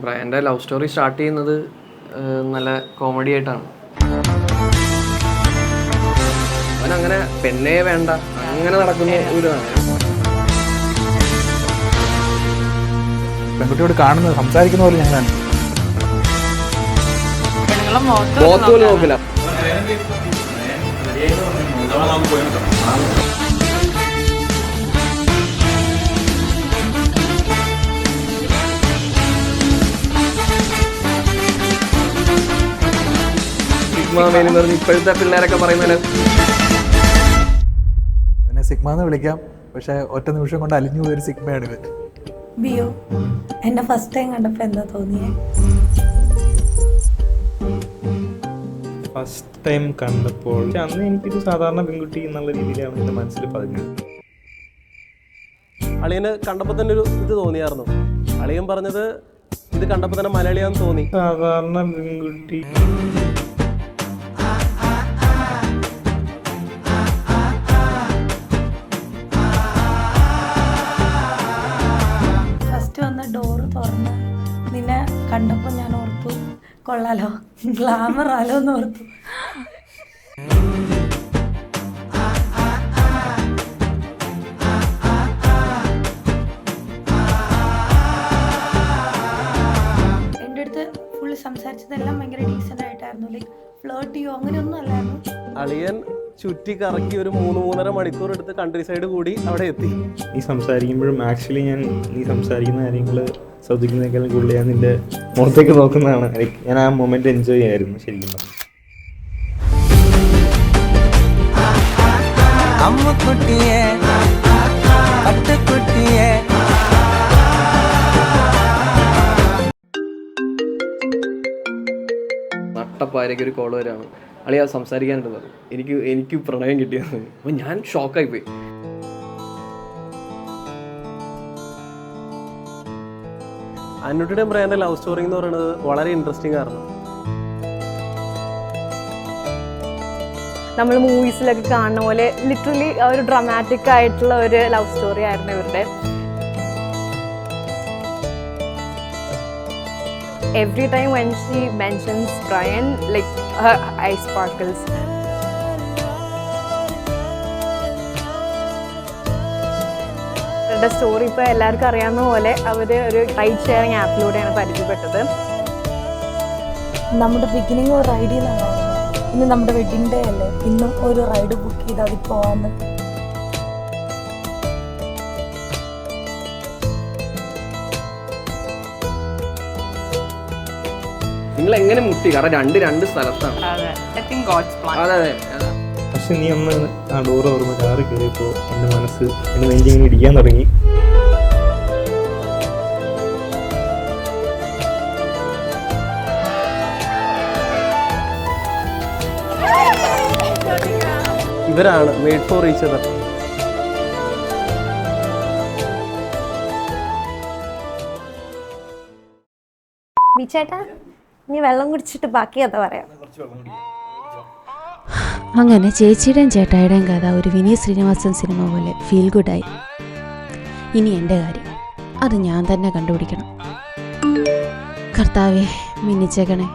ബ്രയൻ്റെ love story start ചെയ്യുന്നത് നല്ല comedy ആയിട്ടാണ്. അവനങ്ങനെ പെണ്ണേ വേണ്ട അങ്ങനെ നടക്കുന്ന ഒരു പെൺകുട്ടിയോട് കാണുന്നത് സംസാരിക്കുന്ന പോലെ ഞങ്ങളാണ്. ബോത്ത് പോലും നോക്കില്ല. ഇപ്പോഴത്തെ പിള്ളേരൊക്കെ പറയുന്നത് പിന്നെ സിഗ്മ എന്ന് വിളിക്കാം, പക്ഷെ ഒറ്റ നിമിഷം കൊണ്ട് അലിഞ്ഞു പോയൊരു സിഗ്മയാണ് ഇത്. ബിയോ എന്നെ ഫസ്റ്റ് ടൈം കണ്ടപ്പോൾ എന്താ തോന്നിയേ? ഫസ്റ്റ് ടൈം കണ്ടപ്പോൾ അന്ന് എനിക്കൊരു സാധാരണ പെൺകുട്ടി എന്നുള്ള രീതിയിലാണ് എൻ്റെ മനസ്സിൽ പതിഞ്ഞത്. അളിയന് കണ്ടപ്പോൾ തന്നെ ഒരു ഇത് തോന്നിയായിരുന്നു. അളിയൻ പറഞ്ഞത് ഇത് കണ്ടപ്പോൾ തന്നെ മലയാളിയാന്ന് തോന്നി. സാധാരണ പെൺകുട്ടി ഫസ്റ്റ് വന്ന ഡോറ് തുറന്ന് നിന്നെ കണ്ടപ്പോൾ ഞാൻ ഓർത്തു കൊള്ളാലോ, ഗ്ലാമർ ആലോ എന്ന് ഓർത്തു. എൻ്റെ അടുത്ത് ഫുള്ള് സംസാരിച്ചതെല്ലാം ഭയങ്കര ഡീസൻ്റ് ആയിട്ടായിരുന്നു. ലൈക്ക് ഫ്ലേർട്ട് ചെയ്യോ അങ്ങനെയൊന്നും അല്ലായിരുന്നു. അളിയൻ ചുറ്റി കറക്കി ഒരു 3-3.5 മണിക്കൂർ എടുത്ത് കൺട്രി സൈഡ് കൂടി അവിടെ എത്തി. നീ സംസാരിക്കുമ്പോഴും ആക്ച്വലി ഞാൻ നീ സംസാരിക്കുന്ന കാര്യങ്ങൾ ശ്രദ്ധിക്കുന്നതിനേക്കാളും കൂടുതൽ ഞാൻ നിൻ്റെ മുഖത്തേക്ക് നോക്കുന്നതാണ്. ഞാൻ ആ മൊമെൻ്റ് എൻജോയ് ചെയ്യായിരുന്നു ശരിക്കും പറഞ്ഞു. നട്ടപ്പാരയ്ക്ക് ഒരു കോള് വരാണ്. അളിയാ സംസാരിക്കാനായിട്ട് പറഞ്ഞു. എനിക്ക് പ്രണയം കിട്ടിയത്. അപ്പം ഞാൻ ഷോക്കായി പോയി. അന്നുട്ടിയുടെയും ബ്രയൻ്റെ ലവ് സ്റ്റോറി എന്ന് പറയുന്നത് വളരെ ഇൻട്രസ്റ്റിംഗ് ആയിരുന്നു. നമ്മൾ മൂവീസിലൊക്കെ കാണുന്ന പോലെ ലിറ്ററലി ഒരു ഡ്രാമാറ്റിക് ആയിട്ടുള്ള ഒരു ലവ് സ്റ്റോറി ആയിരുന്നു ഇവരുടെ. Every time when she mentions Brian, like her eye sparkles. അവരുടെ സ്റ്റോറി ഇപ്പോൾ എല്ലാവർക്കും അറിയാവുന്ന പോലെ അവർ ഒരു റൈഡ് ഷെയറിങ് ആപ്പിലൂടെയാണ് പരിചയപ്പെട്ടത്. നമ്മുടെ ബിഗിനിങ് ഒരു റൈഡിലാണ്. ഇന്ന് നമ്മുടെ വെഡിങ് ഡേ അല്ലേ, ഇന്നും ഒരു റൈഡ് ബുക്ക് ചെയ്ത് അതിൽ പോകാമെന്ന്. നിങ്ങൾ എങ്ങനെ മുട്ടി? കാരണം രണ്ട് സ്ഥലത്താണ്. അതെ. പക്ഷെ നീ ഒന്ന് ആ ഡോറ് തുറന്ന് കാറ് കയറിയപ്പോൾ എൻ്റെ മനസ്സ് എൻ്റെ നെഞ്ചിങ്ങനെ ഇടിക്കാൻ തുടങ്ങി. ഇവരാണ് മെയ്ഡ് ഫോർ ഈച്ച് അതർ. ബീച്ചേട്ടാ, നീ വെള്ളം കുടിച്ചിട്ട് ബാക്കി കഥ പറയാം. അങ്ങനെ ചേച്ചിയുടെയും ചേട്ടായുടെയും കഥ ഒരു വിനീത് ശ്രീനിവാസൻ സിനിമ പോലെ ഫീൽ ഗുഡായി. ഇനി എൻ്റെ കാര്യം അത് ഞാൻ തന്നെ കണ്ടുപിടിക്കണം. കർത്താവേ, മിന്നിച്ചേക്കണേ.